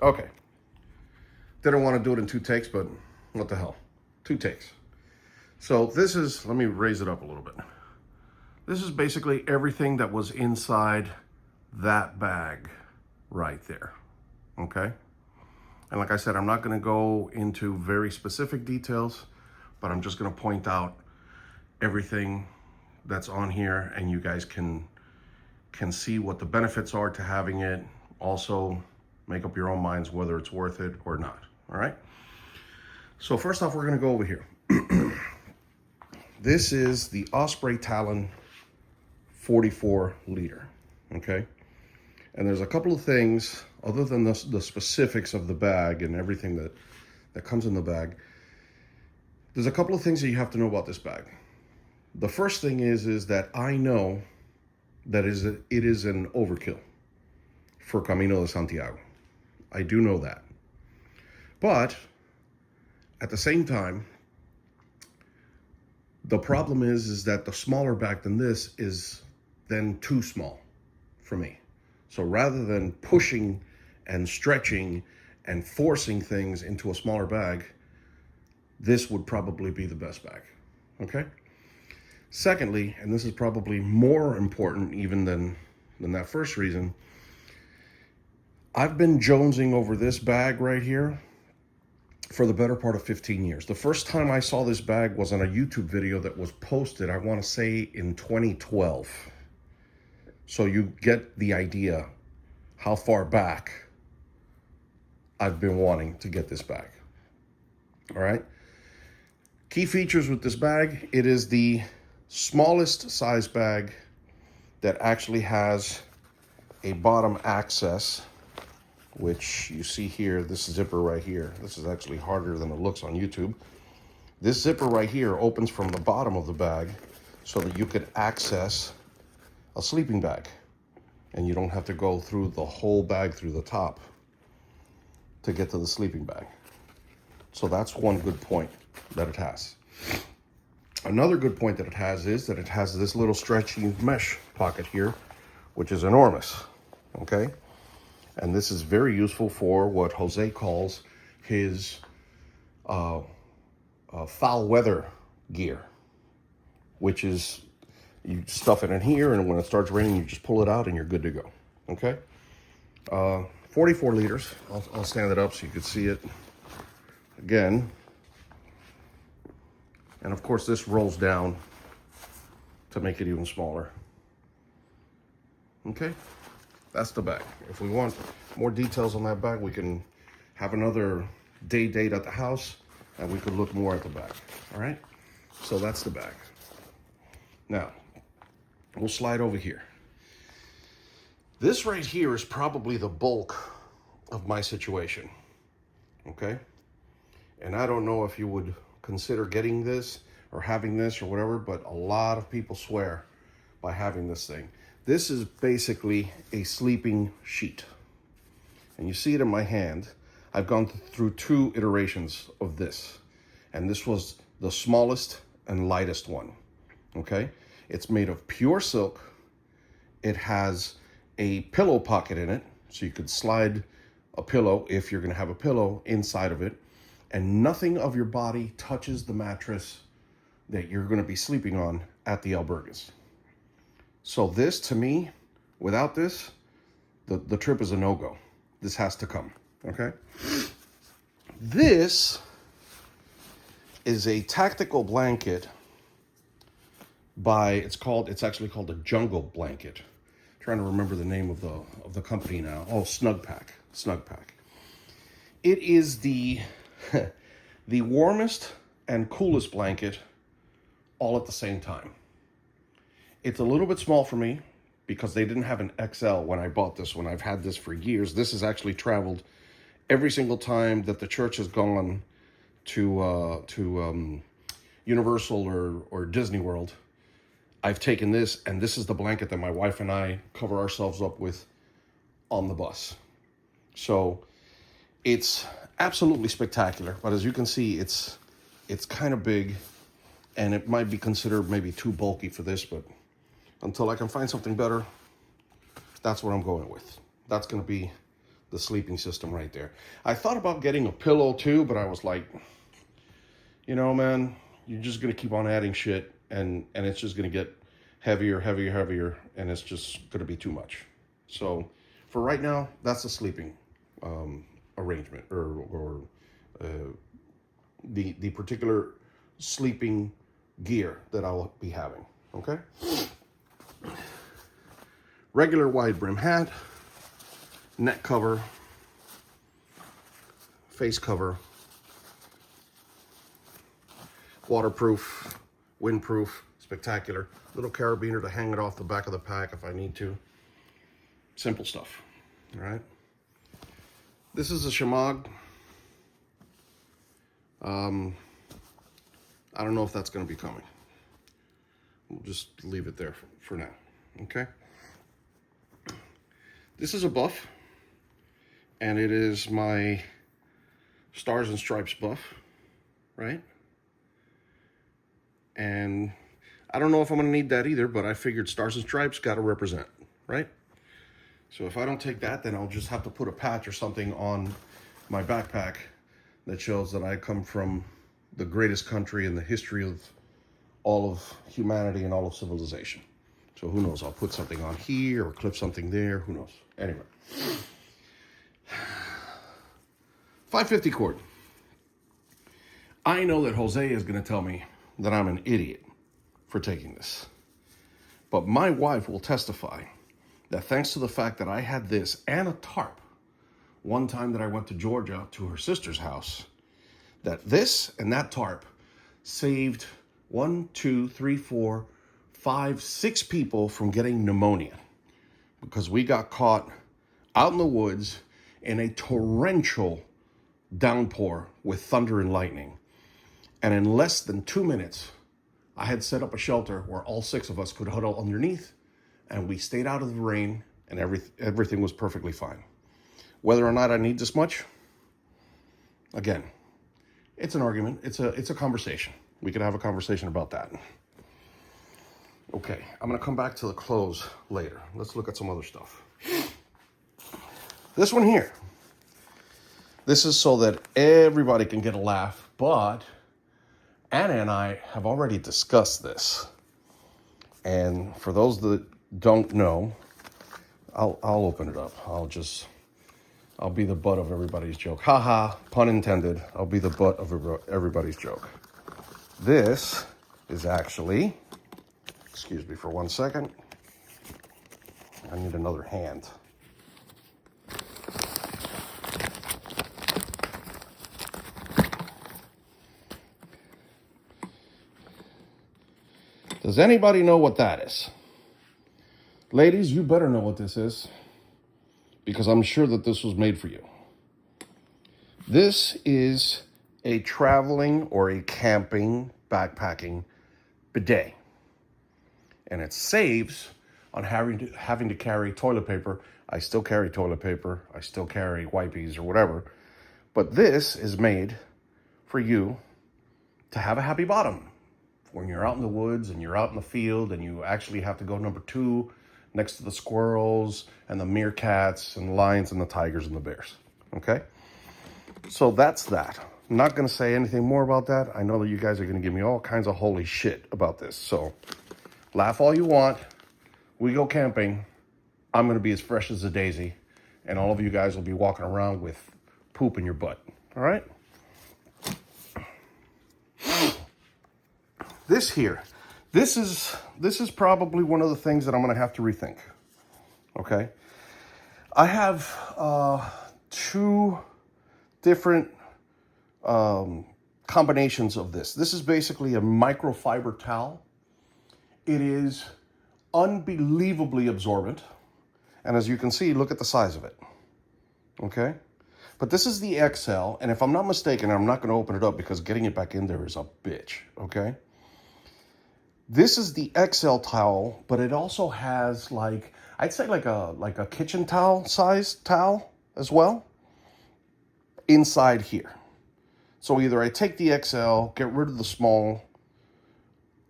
Okay. Didn't want to do it in 2 takes, but what the hell? 2 takes. So this is, let me raise it up a little bit. This is basically everything that was inside that bag right there, okay? And like I said, I'm not gonna go into very specific details, but I'm just gonna point out everything that's on here, and you guys can see what the benefits are to having it. Also, make up your own minds whether it's worth it or not, all right? So first off, we're gonna go over here. This is the Osprey Talon 44 liter, okay? And there's a couple of things, other than the specifics of the bag and everything that comes in the bag, there's a couple of things that you have to know about this bag. The first thing is that I know that it is an overkill for Camino de Santiago. I do know that. But at the same time, the problem is that the smaller bag than this is then too small for me. So rather than pushing and stretching and forcing things into a smaller bag, this would probably be the best bag, okay? Secondly, and this is probably more important even than that first reason, I've been jonesing over this bag right here for the better part of 15 years. The first time I saw this bag was on a YouTube video that was posted, I want to say in 2012. So you get the idea how far back I've been wanting to get this bag. All right. Key features with this bag: it is the smallest size bag that actually has a bottom access, which you see here, this zipper right here. This is actually harder than it looks on YouTube. This zipper right here opens from the bottom of the bag so that you could access a sleeping bag, and you don't have to go through the whole bag through the top to get to the sleeping bag. So that's one good point that it has. Another good point that it has is that it has this little stretchy mesh pocket here, which is enormous, okay? And this is very useful for what Jose calls his foul weather gear, which is you stuff it in here, and when it starts raining, you just pull it out and you're good to go, okay? 44 liters. I'll stand it up so you can see it again. And of course, this rolls down to make it even smaller. Okay, that's the bag. If we want more details on that bag, we can have another date at the house, and we could look more at the bag. All right, so that's the bag. Now, we'll slide over here. This right here is probably the bulk of my situation, okay? And I don't know if you would consider getting this or having this or whatever, but a lot of people swear by having this thing. This is basically a sleeping sheet. And you see it in my hand. I've gone through 2 iterations of this, and this was the smallest and lightest one, okay? It's made of pure silk. It has a pillow pocket in it, so you could slide a pillow, if you're gonna have a pillow, inside of it, and nothing of your body touches the mattress that you're gonna be sleeping on at the albergues. So this, to me, without this, the trip is a no-go. This has to come, okay? This is a tactical blanket it's actually called a jungle blanket. I'm trying to remember the name of the company now. Oh, Snug Pack. It is the the warmest and coolest blanket all at the same time. It's a little bit small for me because they didn't have an XL when I bought this one. I've had this for years. This has actually traveled every single time that the church has gone to Universal or Disney World. I've taken this, and this is the blanket that my wife and I cover ourselves up with on the bus. So it's absolutely spectacular, but as you can see, it's kind of big, and it might be considered maybe too bulky for this, but until I can find something better, that's what I'm going with. That's going to be the sleeping system right there. I thought about getting a pillow too, but I was like, you know, man, you're just going to keep on adding shit, and it's just going to get heavier, and it's just going to be too much. So for right now, that's the sleeping arrangement, or the particular sleeping gear that I'll be having. Okay. Regular wide brim hat, neck cover, face cover, waterproof, windproof, spectacular. Little carabiner to hang it off the back of the pack if I need to. Simple stuff. All right. This is a Shimag. I don't know if that's going to be coming. We'll just leave it there for now. Okay. This is a buff, and it is my Stars and Stripes buff, right? And I don't know if I'm going to need that either, but I figured Stars and Stripes got to represent, right? So if I don't take that, then I'll just have to put a patch or something on my backpack that shows that I come from the greatest country in the history of all of humanity and all of civilization. So who knows? I'll put something on here or clip something there. Who knows? Anyway. 550 cord. I know that Jose is going to tell me that I'm an idiot for taking this. But my wife will testify that thanks to the fact that I had this and a tarp one time that I went to Georgia to her sister's house, that this and that tarp saved 1, 2, 3, 4, 5, 6 people from getting pneumonia, because we got caught out in the woods in a torrential downpour with thunder and lightning. And in less than 2 minutes, I had set up a shelter where all 6 of us could huddle underneath, and we stayed out of the rain, and everything was perfectly fine. Whether or not I need this much, again, it's an argument. It's a conversation. We could have a conversation about that. Okay, I'm going to come back to the clothes later. Let's look at some other stuff. This one here. This is so that everybody can get a laugh, but Anna and I have already discussed this. And for those that don't know, I'll open it up. I'll be the butt of everybody's joke. Haha, pun intended. I'll be the butt of everybody's joke. This is actually, excuse me for 1 second. I need another hand. Does anybody know what that is? Ladies, you better know what this is, because I'm sure that this was made for you. This is a traveling or a camping, backpacking bidet. And it saves on having to carry toilet paper. I still carry toilet paper. I still carry wipies or whatever. But this is made for you to have a happy bottom. When you're out in the woods and you're out in the field and you actually have to go number 2 next to the squirrels and the meerkats and the lions and the tigers and the bears. Okay? So that's that. I'm not going to say anything more about that. I know that you guys are going to give me all kinds of holy shit about this. So laugh all you want. We go camping. I'm going to be as fresh as a daisy. And all of you guys will be walking around with poop in your butt. All right? This here. This is probably one of the things that I'm going to have to rethink. Okay? I have 2 different combinations of this. This is basically a microfiber towel. It is unbelievably absorbent. And as you can see, look at the size of it. Okay? But this is the XL, and if I'm not mistaken, I'm not going to open it up because getting it back in there is a bitch. Okay? This is the XL towel, but it also has I'd say like a kitchen towel size towel as well inside here. So either I take the XL, get rid of the small,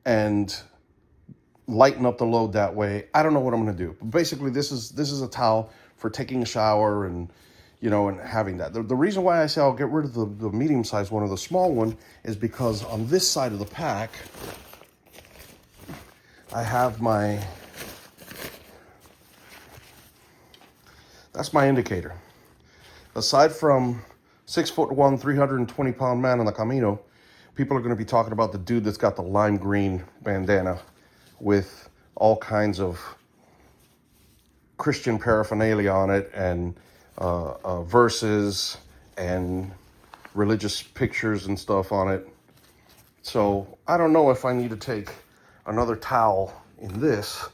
and lighten up the load that way. I don't know what I'm going to do. But basically, this is a towel for taking a shower and, and having that. The reason why I say I'll get rid of the medium-sized one or the small one is because on this side of the pack, I have that's my indicator. Aside from 6'1", 320-pound man on the Camino, people are going to be talking about the dude that's got the lime green bandana with all kinds of Christian paraphernalia on it, and verses and religious pictures and stuff on it. So I don't know if I need to take another towel in this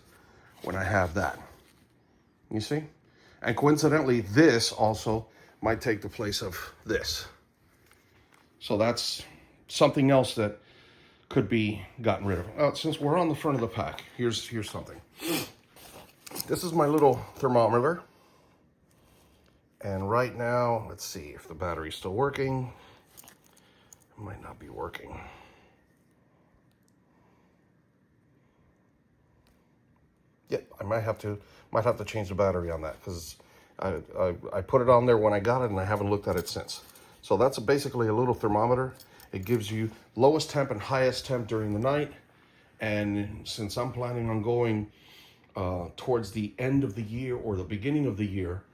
when I have that. You see? And coincidentally, this also might take the place of this. So that's something else that could be gotten rid of. Since we're on the front of the pack, here's something. This is my little thermometer. And right now, let's see if the battery's still working. It might not be working. Yep, I might have to change the battery on that, because I put it on there when I got it and I haven't looked at it since. So that's basically a little thermometer. It gives you lowest temp and highest temp during the night. And since I'm planning on going towards the end of the year or the beginning of the year,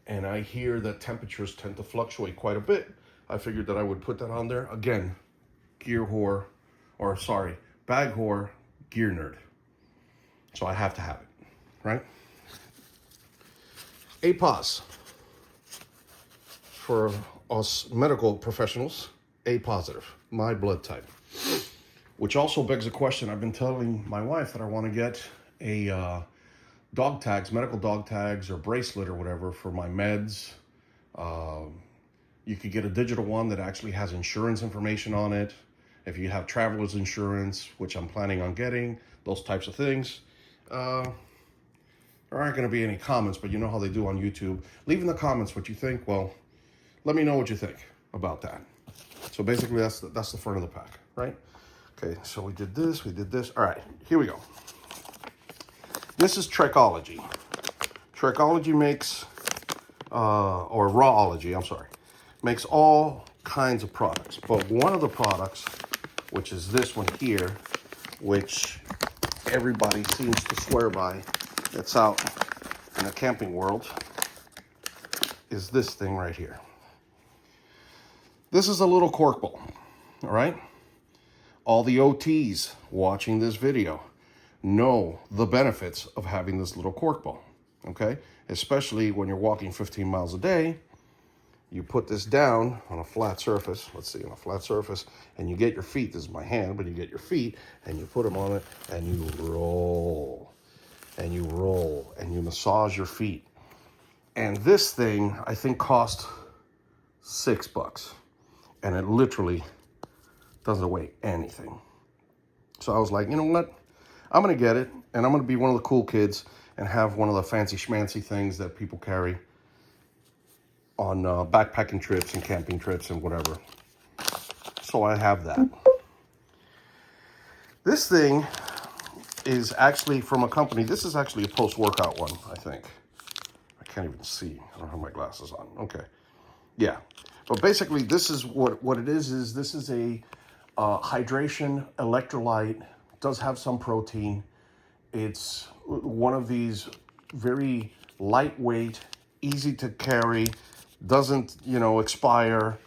and I hear that temperatures tend to fluctuate quite a bit, I figured that I would put that on there. Again, bag whore, gear nerd. So I have to have it, right? A pos. For us medical professionals, A positive, my blood type. Which also begs the question, I've been telling my wife that I want to get a dog tags, medical dog tags or bracelet or whatever for my meds. You could get a digital one that actually has insurance information on it. If you have traveler's insurance, which I'm planning on getting, those types of things. There aren't going to be any comments, but you know how they do on YouTube. Leave in the comments what you think. Well, let me know what you think about that. So basically, that's the front of the pack, right? Okay, so we did this. All right, here we go. This is Trekology. Trekology makes, or Rawology, I'm sorry, makes all kinds of products. But one of the products, which is this one here, which everybody seems to swear by, that's out in the camping world, is this thing right here. This is a little cork ball, all right? All the OTs watching this video know the benefits of having this little cork ball, okay? Especially when you're walking 15 miles a day, you put this down on a flat surface, on a flat surface, and you get your feet, this is my hand, but you get your feet, and you put them on it, and you roll, and you roll, and you massage your feet. And this thing, I think, cost $6. And it literally doesn't weigh anything. So I was like, you know what? I'm going to get it, and I'm going to be one of the cool kids and have one of the fancy schmancy things that people carry on backpacking trips and camping trips and whatever. So I have that. This thing is actually from a company. This is actually a post-workout one, I think. I can't even see. I don't have my glasses on. Okay. Yeah. But basically, this is what it is this is a hydration electrolyte. Does have some protein. It's one of these very lightweight, easy to carry, doesn't, expire,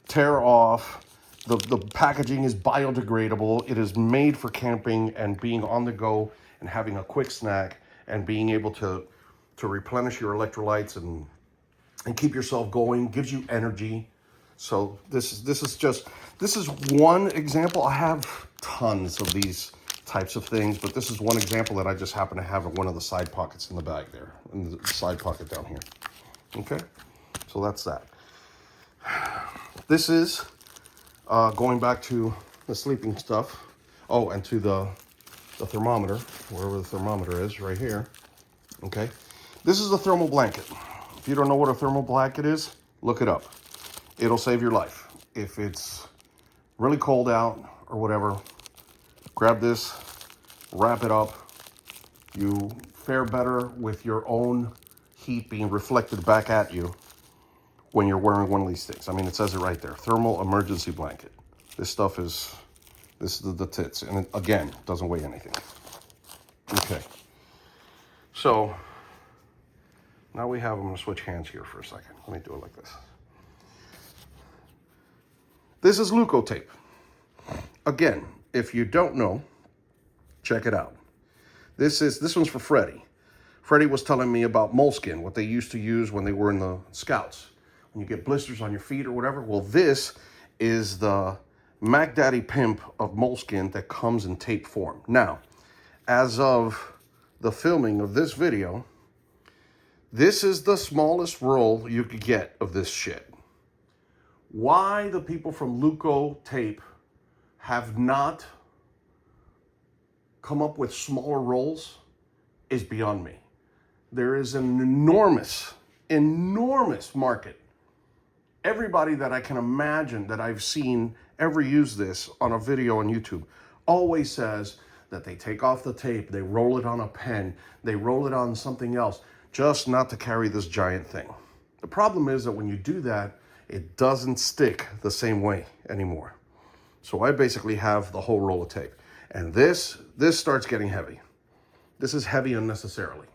tear off. The packaging is biodegradable. It is made for camping and being on the go and having a quick snack and being able to replenish your electrolytes and keep yourself going, gives you energy. So this is one example. I have tons of these types of things, but this is one example that I just happen to have in one of the side pockets in the bag there, in the side pocket down here. Okay, so that's that. This is going back to the sleeping stuff. Oh, and to the thermometer, wherever the thermometer is, right here. Okay, this is a thermal blanket. If you don't know what a thermal blanket is, look it up. It'll save your life. If it's really cold out or whatever, grab this, wrap it up. You fare better with your own heat being reflected back at you when you're wearing one of these things. I mean, it says it right there, thermal emergency blanket. This stuff is, this is the tits. And it, again, doesn't weigh anything. Okay. So now we have, I'm gonna switch hands here for a second. Let me do it like this. This is Leuco tape. Again, if you don't know, check it out. This one's for Freddie. Freddie was telling me about moleskin, what they used to use when they were in the Scouts. When you get blisters on your feet or whatever, well, this is the Mac Daddy Pimp of moleskin that comes in tape form. Now, as of the filming of this video, this is the smallest roll you could get of this shit. Why the people from Leuco tape have not come up with smaller rolls is beyond me. There is an enormous, enormous market. Everybody that I can imagine that I've seen ever use this on a video on YouTube always says that they take off the tape, they roll it on a pen, they roll it on something else, just not to carry this giant thing. The problem is that when you do that, it doesn't stick the same way anymore. So I basically have the whole roll of tape. And this starts getting heavy. This is heavy unnecessarily.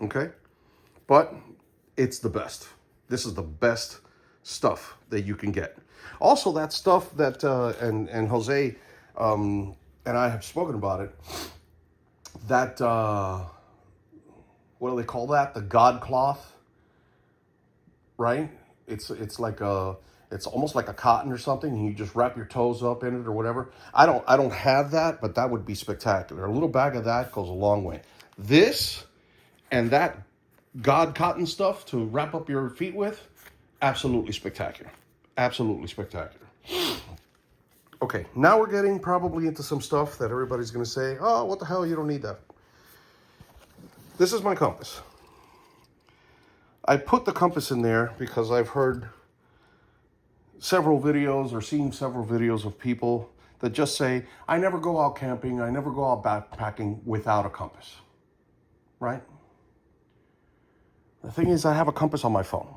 Okay? But it's the best. This is the best stuff that you can get. Also, that stuff that, and Jose and I have spoken about it, that, what do they call that? The God cloth, right? It's like a, it's almost like a cotton or something, and you just wrap your toes up in it or whatever. I don't have that, but that would be spectacular. A little bag of that goes a long way. This and that God cotton stuff to wrap up your feet with, absolutely spectacular. Absolutely spectacular. Okay, now we're getting probably into some stuff that everybody's going to say, oh, what the hell, you don't need that. This is my compass. I put the compass in there because I've heard several videos or seen several videos of people that just say, I never go out camping, I never go out backpacking without a compass, right? The thing is, I have a compass on my phone.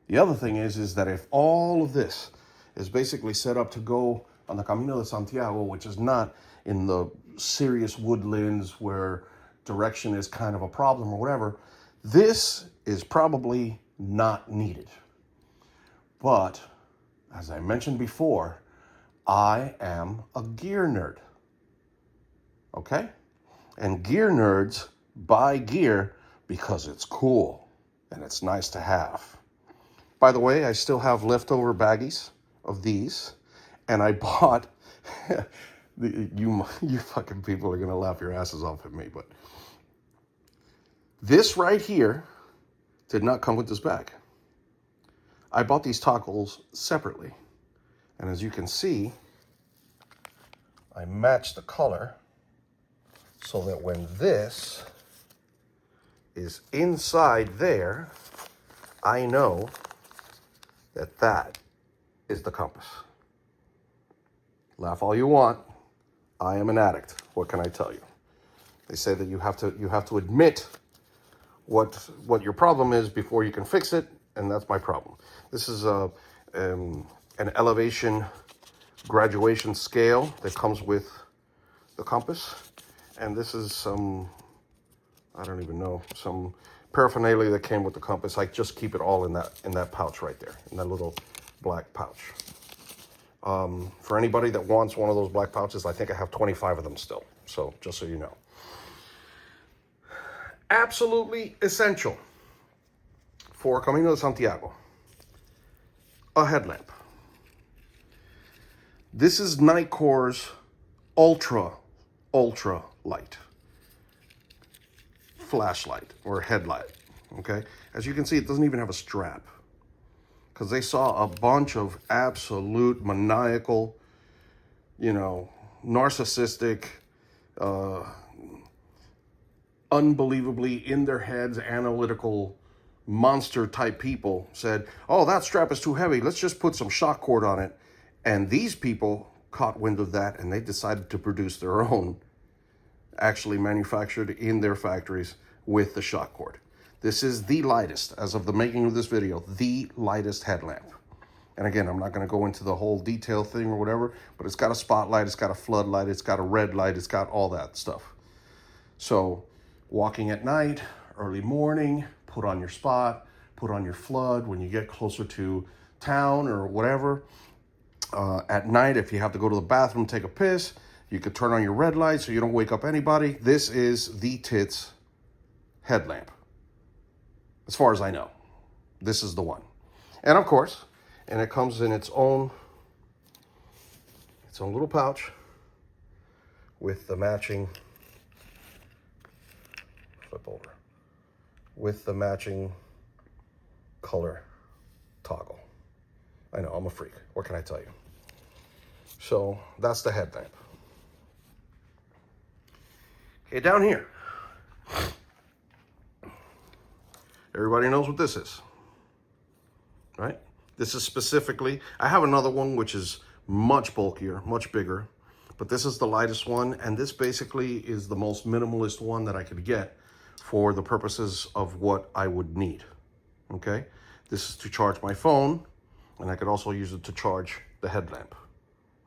The other thing is that if all of this is basically set up to go on the Camino de Santiago, which is not in the serious woodlands where direction is kind of a problem or whatever, this is probably not needed. But, as I mentioned before, I am a gear nerd. Okay? And gear nerds buy gear because it's cool and it's nice to have. By the way, I still have leftover baggies of these, and I bought, you fucking people are going to laugh your asses off at me, but this right here did not come with this bag. I bought these toggles separately, and as you can see, I matched the color so that when this is inside there, I know that that is the compass. Laugh all you want. I am an addict. What can I tell you? They say that you have to admit what your problem is before you can fix it, and that's my problem. This is an elevation graduation scale that comes with the compass, and this is some, I don't even know, some paraphernalia that came with the compass. I just keep it all in that pouch right there, in that little black pouch. For anybody that wants one of those black pouches, I think I have 25 of them still. So just so you know. Absolutely essential for Camino de Santiago. A headlamp. This is Nitecore's ultra light flashlight or headlight, okay? As you can see, it doesn't even have a strap because they saw a bunch of absolute maniacal, narcissistic, unbelievably in their heads, analytical, monster type people said, oh, that strap is too heavy, let's just put some shock cord on it. And these people caught wind of that and they decided to produce their own, actually manufactured in their factories with the shock cord. This is the lightest, as of the making of this video, the lightest headlamp. And again, I'm not going to go into the whole detail thing or whatever, but it's got a spotlight, it's got a floodlight, it's got a red light, it's got all that stuff. So walking at night, early morning, put on your spot, put on your flood when you get closer to town or whatever. At night, if you have to go to the bathroom, take a piss, you could turn on your red light so you don't wake up anybody. This is the tits headlamp. As far as I know, this is the one. And of course, and it comes in its own little pouch with the matching, flip over, with the matching color toggle. I know, I'm a freak. What can I tell you? So that's the headlamp. Okay, down here. Everybody knows what this is, right? This is specifically, I have another one which is much bulkier, much bigger, but this is the lightest one, and this basically is the most minimalist one that I could get for the purposes of what I would need, okay? This is to charge my phone, and I could also use it to charge the headlamp,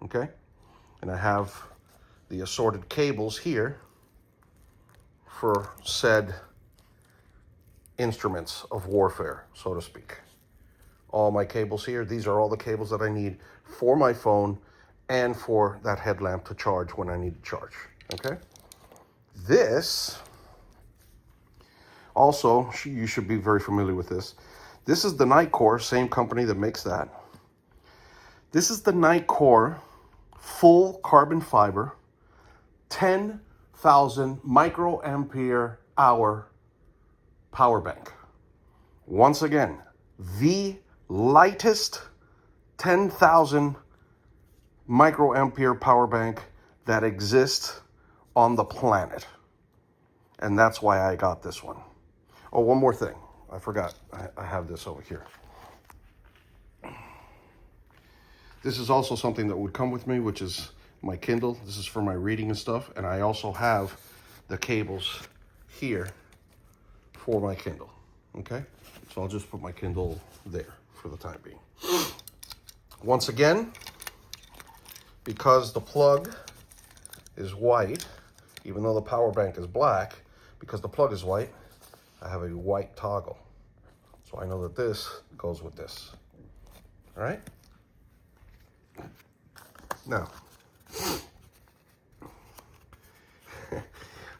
okay? And I have the assorted cables here for said instruments of warfare, so to speak. All my cables here, these are all the cables that I need for my phone and for that headlamp to charge when I need to charge, okay? This, also, you should be very familiar with this. This is the Nitecore, same company that makes that. This is the Nitecore full carbon fiber, 10,000 microampere hour power bank. Once again, the lightest 10,000 microampere power bank that exists on the planet. And that's why I got this one. Oh, one more thing. I forgot. I have this over here. This is also something that would come with me, which is my Kindle. This is for my reading and stuff. And I also have the cables here for my Kindle. Okay? So I'll just put my Kindle there for the time being. Once again, because the plug is white, even though the power bank is black, because the plug is white, I have a white toggle. So I know that this goes with this. All right? Now,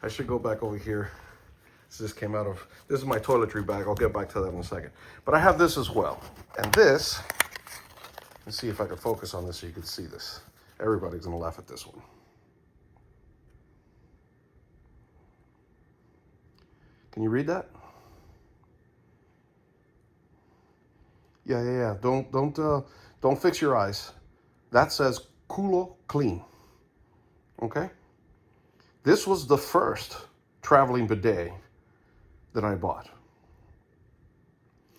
I should go back over here. This came out of, this is my toiletry bag. I'll get back to that in a second. But I have this as well. And this, let's see if I can focus on this so you can see this. Everybody's gonna laugh at this one. Can you read that? Yeah. Don't fix your eyes. That says culo clean. Okay? This was the first traveling bidet that I bought.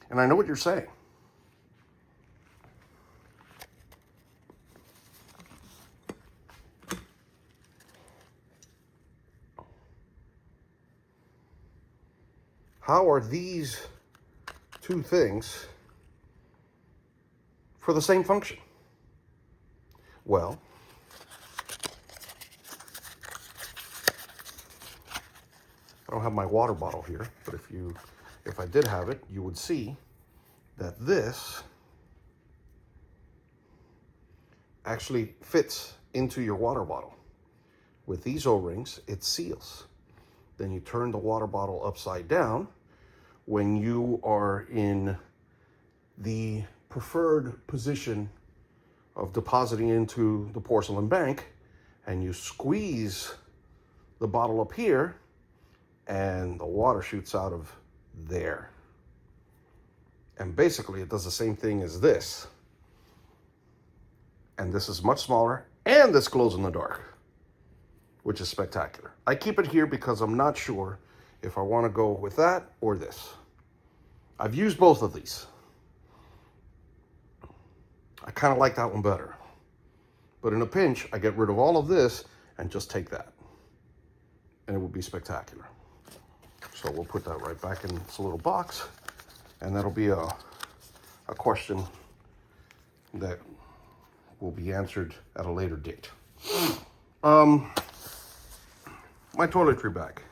And I know what you're saying. How are these two things for the same function? Well, I don't have my water bottle here, but if I did have it, you would see that this actually fits into your water bottle. With these O-rings, it seals. Then you turn the water bottle upside down when you are in the preferred position of depositing into the porcelain bank, and you squeeze the bottle up here, and the water shoots out of there. And basically, it does the same thing as this. And this is much smaller, and this glows in the dark, which is spectacular. I keep it here because I'm not sure if I want to go with that or this. I've used both of these. I kind of like that one better. But in a pinch, I get rid of all of this and just take that. And it would be spectacular. So we'll put that right back in its little box, and that'll be a question that will be answered at a later date. My toiletry bag.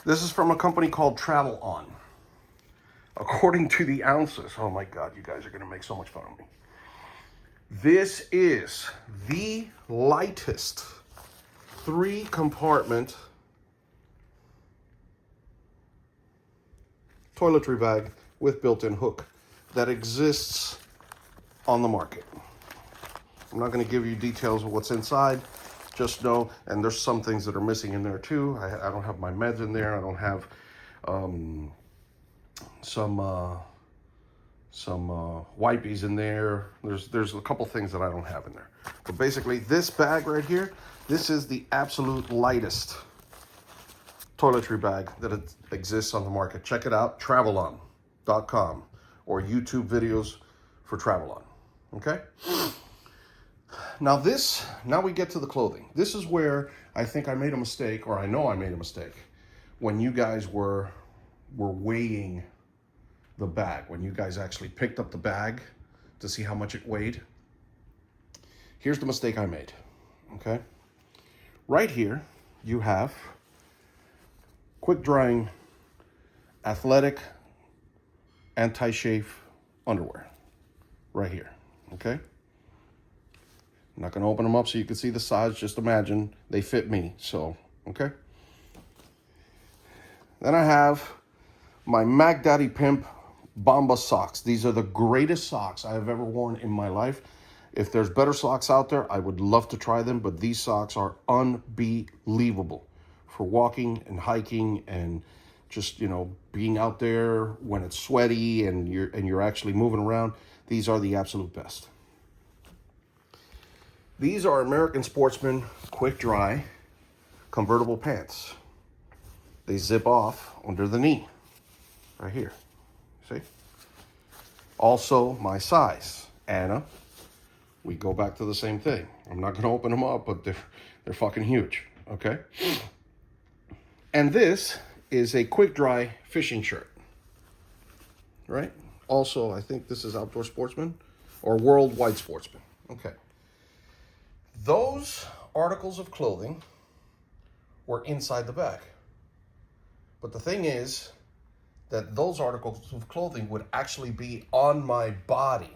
This is from a company called Travel On. According to the ounces, oh my God, you guys are gonna make so much fun of me. This is the lightest 3-compartment toiletry bag with built-in hook that exists on the market. I'm not going to give you details of what's inside. Just know, and there's some things that are missing in there too. I don't have my meds in there. I don't have some wipies in there. There's a couple things that I don't have in there. But basically, this bag right here, this is the absolute lightest toiletry bag that exists on the market. Check it out, travelon.com, or YouTube videos for Travelon. Okay? Now we get to the clothing. This is where I think I made a mistake, or I know I made a mistake, when you guys were weighing the bag, when you guys actually picked up the bag to see how much it weighed. Here's the mistake I made, okay? Right here, you have quick drying, athletic, anti-chafe underwear, right here, okay? I'm not gonna open them up so you can see the size, just imagine they fit me, so, okay? Then I have my Mac Daddy Pimp Bomba socks. These are the greatest socks I have ever worn in my life. If there's better socks out there, I would love to try them, but these socks are unbelievable for walking and hiking and just, you know, being out there when it's sweaty and you're actually moving around. These are the absolute best. These are American Sportsman quick dry convertible pants. They zip off under the knee, right here. See? Also, my size, Anna. We go back to the same thing. I'm not going to open them up, but they're fucking huge. Okay. And this is a quick dry fishing shirt, right? Also, I think this is Outdoor Sportsman or Worldwide Sportsman. Okay. Those articles of clothing were inside the bag. But the thing is that those articles of clothing would actually be on my body.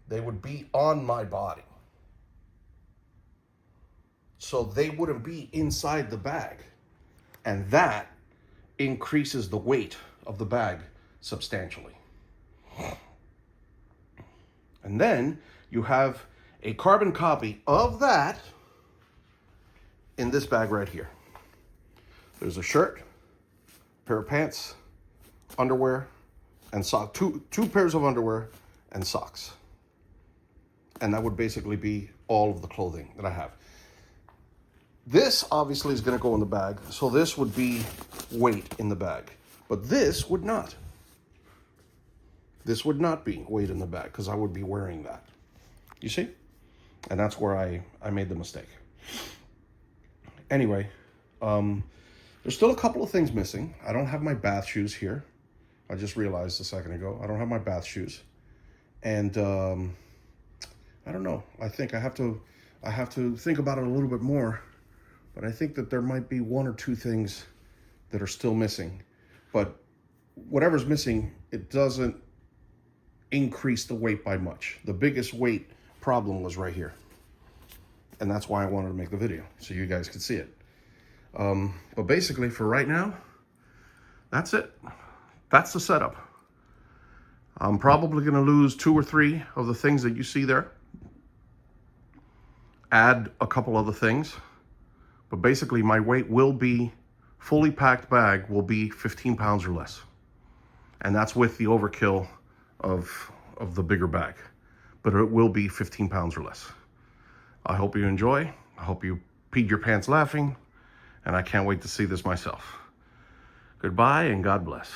They would be on my body. So they wouldn't be inside the bag. And that increases the weight of the bag substantially. And then you have a carbon copy of that in this bag right here. There's a shirt, pair of pants, underwear, and socks. Two pairs of underwear and socks. And that would basically be all of the clothing that I have. This obviously is going to go in the bag, so this would be weight in the bag. But this would not. This would not be weight in the bag because I would be wearing that. You see? And that's where I made the mistake. Anyway, there's still a couple of things missing. I don't have my bath shoes here. I just realized a second ago. I don't have my bath shoes. And I don't know. I think I have to think about it a little bit more. But I think that there might be one or two things that are still missing. But whatever's missing, it doesn't increase the weight by much. The biggest weight problem was right here. And that's why I wanted to make the video, so you guys could see it. But basically, for right now, that's it. That's the setup. I'm probably going to lose 2 or 3 of the things that you see there. Add a couple other things. But basically, my weight will be, fully packed bag will be 15 pounds or less. And that's with the overkill of the bigger bag. But it will be 15 pounds or less. I hope you enjoy. I hope you peed your pants laughing. And I can't wait to see this myself. Goodbye and God bless.